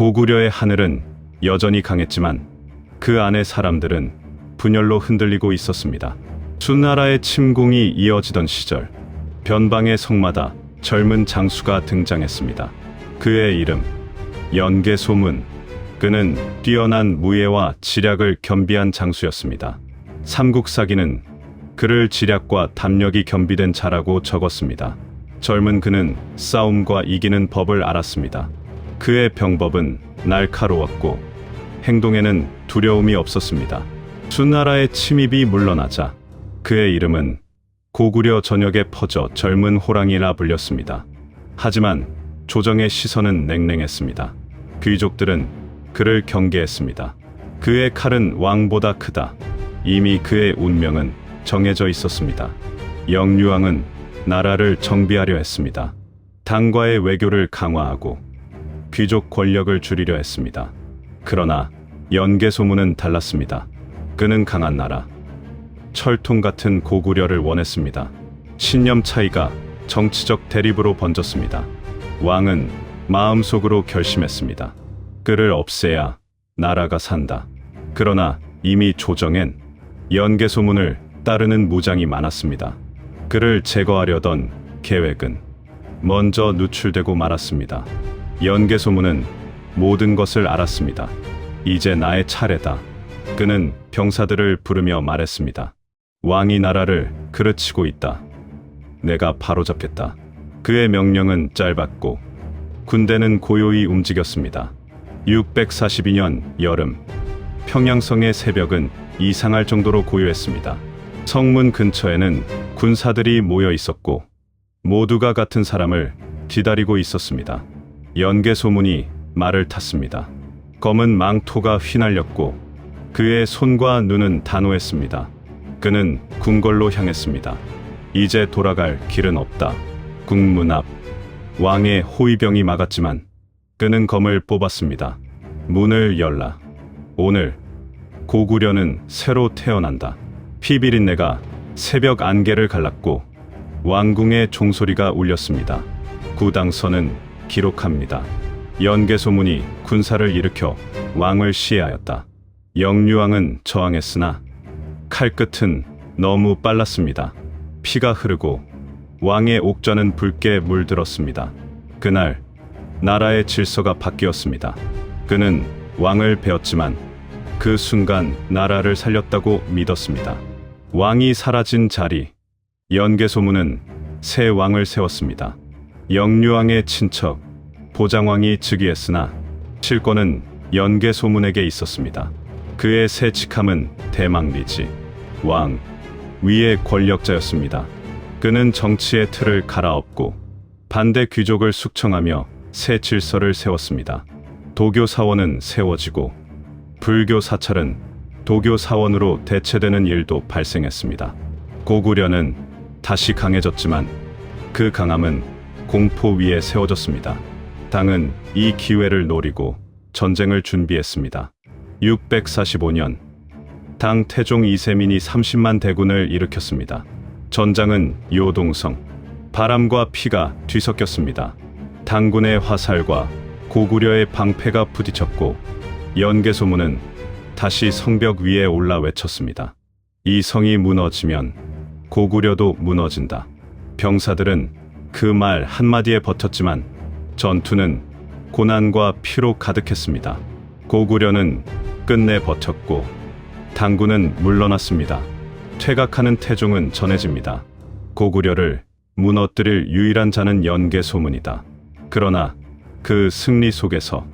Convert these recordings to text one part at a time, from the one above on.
고구려의 하늘은 여전히 강했지만 그 안의 사람들은 분열로 흔들리고 있었습니다. 수나라의 침공이 이어지던 시절, 변방의 성마다 젊은 장수가 등장했습니다. 그의 이름 연개소문. 그는 뛰어난 무예와 지략을 겸비한 장수였습니다. 삼국사기는 그를 지략과 담력이 겸비된 자라고 적었습니다. 젊은 그는 싸움과 이기는 법을 알았습니다. 그의 병법은 날카로웠고 행동에는 두려움이 없었습니다. 수나라의 침입이 물러나자 그의 이름은 고구려 전역에 퍼져 젊은 호랑이라 불렸습니다. 하지만 조정의 시선은 냉랭했습니다. 귀족들은 그를 경계했습니다. 그의 칼은 왕보다 크다. 이미 그의 운명은 정해져 있었습니다. 영유왕은 나라를 정비하려 했습니다. 당과의 외교를 강화하고 귀족 권력을 줄이려 했습니다. 그러나 연개소문은 달랐습니다. 그는 강한 나라, 철통 같은 고구려를 원했습니다. 신념 차이가 정치적 대립으로 번졌습니다. 왕은 마음속으로 결심했습니다. 그를 없애야 나라가 산다. 그러나 이미 조정엔 연개소문을 따르는 무장이 많았습니다. 그를 제거하려던 계획은 먼저 누출되고 말았습니다. 연개소문은 모든 것을 알았습니다. 이제 나의 차례다. 그는 병사들을 부르며 말했습니다. 왕이 나라를 그르치고 있다. 내가 바로잡겠다. 그의 명령은 짧았고 군대는 고요히 움직였습니다. 642년 여름, 평양성의 새벽은 이상할 정도로 고요했습니다. 성문 근처에는 군사들이 모여 있었고 모두가 같은 사람을 기다리고 있었습니다. 연개소문이 말을 탔습니다. 검은 망토가 휘날렸고 그의 손과 눈은 단호했습니다. 그는 궁궐로 향했습니다. 이제 돌아갈 길은 없다. 국문 앞 왕의 호위병이 막았지만 그는 검을 뽑았습니다. 문을 열라. 오늘 고구려는 새로 태어난다. 피비린내가 새벽 안개를 갈랐고 왕궁의 종소리가 울렸습니다. 구당서는 기록합니다. 연개소문이 군사를 일으켜 왕을 시해하였다. 영유왕은 저항했으나 칼끝은 너무 빨랐습니다. 피가 흐르고 왕의 옥좌는 붉게 물들었습니다. 그날 나라의 질서가 바뀌었습니다. 그는 왕을 베었지만 그 순간 나라를 살렸다고 믿었습니다. 왕이 사라진 자리, 연개소문은 새 왕을 세웠습니다. 영유왕의 친척 보장왕이 즉위했으나 실권은 연개소문에게 있었습니다. 그의 새 직함은 대망리지, 왕, 위의 권력자였습니다. 그는 정치의 틀을 갈아엎고 반대 귀족을 숙청하며 새 질서를 세웠습니다. 도교 사원은 세워지고 불교 사찰은 도교 사원으로 대체되는 일도 발생했습니다. 고구려는 다시 강해졌지만 그 강함은 공포 위에 세워졌습니다. 당은 이 기회를 노리고 전쟁을 준비했습니다. 645년 당 태종 이세민이 30만 대군을 일으켰습니다. 전장은 요동성, 바람과 피가 뒤섞였습니다. 당군의 화살과 고구려의 방패가 부딪혔고 연개소문은 다시 성벽 위에 올라 외쳤습니다. 이 성이 무너지면 고구려도 무너진다. 병사들은 그 말 한마디에 버텼지만 전투는 고난과 피로 가득했습니다. 고구려는 끝내 버텼고 당군은 물러났습니다. 퇴각하는 태종은 전해집니다. 고구려를 무너뜨릴 유일한 자는 연개소문이다. 그러나 그 승리 속에서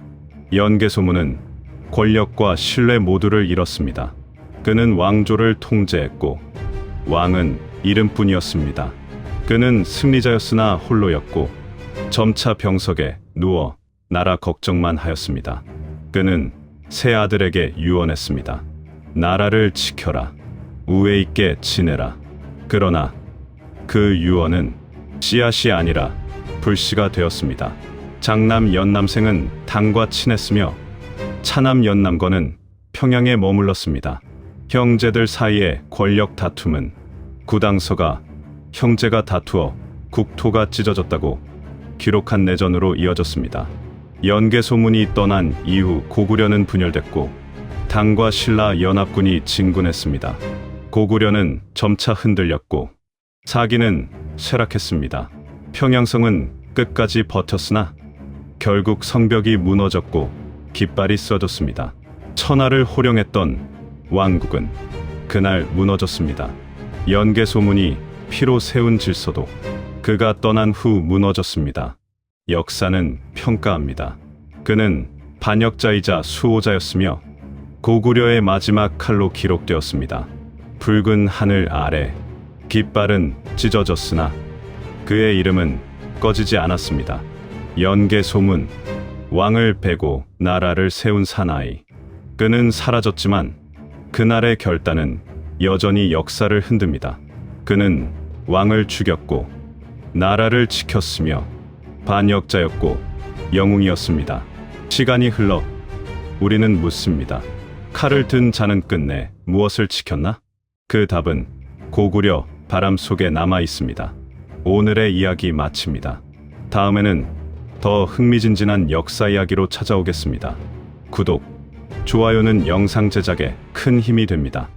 연개소문은 권력과 신뢰 모두를 잃었습니다. 그는 왕조를 통제했고 왕은 이름뿐이었습니다. 그는 승리자였으나 홀로였고 점차 병석에 누워 나라 걱정만 하였습니다. 그는 새 아들에게 유언했습니다. 나라를 지켜라. 우애 있게 지내라. 그러나 그 유언은 씨앗이 아니라 불씨가 되었습니다. 장남 연남생은 당과 친했으며 차남 연남건은 평양에 머물렀습니다. 형제들 사이의 권력 다툼은 구당서가 형제가 다투어 국토가 찢어졌다고 기록한 내전으로 이어졌습니다. 연개 소문이 떠난 이후 고구려는 분열됐고 당과 신라 연합군이 진군했습니다. 고구려는 점차 흔들렸고 사기는 쇠락했습니다. 평양성은 끝까지 버텼으나 결국 성벽이 무너졌고 깃발이 써졌습니다. 천하를 호령했던 왕국은 그날 무너졌습니다. 연개 소문이 피로 세운 질서도 그가 떠난 후 무너졌습니다. 역사는 평가합니다. 그는 반역자이자 수호자였으며 고구려의 마지막 칼로 기록되었습니다. 붉은 하늘 아래 깃발은 찢어졌으나 그의 이름은 꺼지지 않았습니다. 연개 소문, 왕을 베고 나라를 세운 사나이. 그는 사라졌지만 그날의 결단은 여전히 역사를 흔듭니다. 그는 왕을 죽였고 나라를 지켰으며 반역자였고 영웅이었습니다. 시간이 흘러 우리는 묻습니다. 칼을 든 자는 끝내 무엇을 지켰나? 그 답은 고구려 바람 속에 남아 있습니다. 오늘의 이야기 마칩니다. 다음에는 더 흥미진진한 역사 이야기로 찾아오겠습니다. 구독, 좋아요는 영상 제작에 큰 힘이 됩니다.